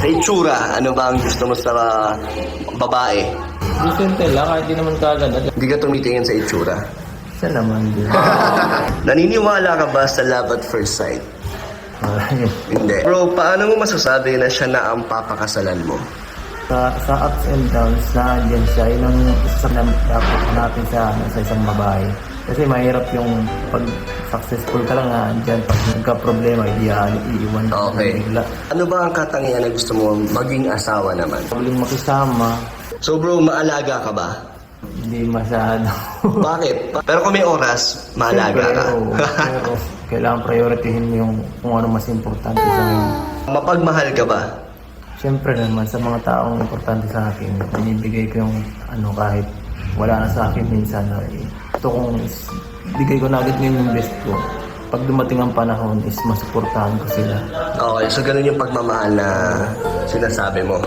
Sa itsura, ano ba ang gusto mo sa babae? Decente lang, kahit di naman kaganda. Hindi ka tumitingin sa itsura. Siya naman din. Naniniwala ka ba sa love at first sight? Hindi. Bro, paano mo masasabi na siya na ang papakasalan mo? sa ups and downs na andyan siya, yun ang isa na dapat natin sa isang babae. Kasi mahirap yung pag successful ka lang andyan, pag nagka-problema, hindi iiwan ka Okay. bigla. Ano ba ang katangian na gusto mo maging asawa naman? Huling makisama, So bro, maalaga ka ba? hindi masyado. Bakit? Pero kung may oras, maalaga ka. Pero kailangan prioritihin mo yung kung ano mas importante sa akin. Mapagmahal ka ba? Siyempre naman, sa mga taong importante sa akin, binibigay ko yung kahit wala na sa akin minsan. Ito kung bigay ko na agad ngayon yung best ko. Pag dumating ang panahon is masuportahan ko sila. Okay, so ganun yung pagmamahal na sinasabi mo.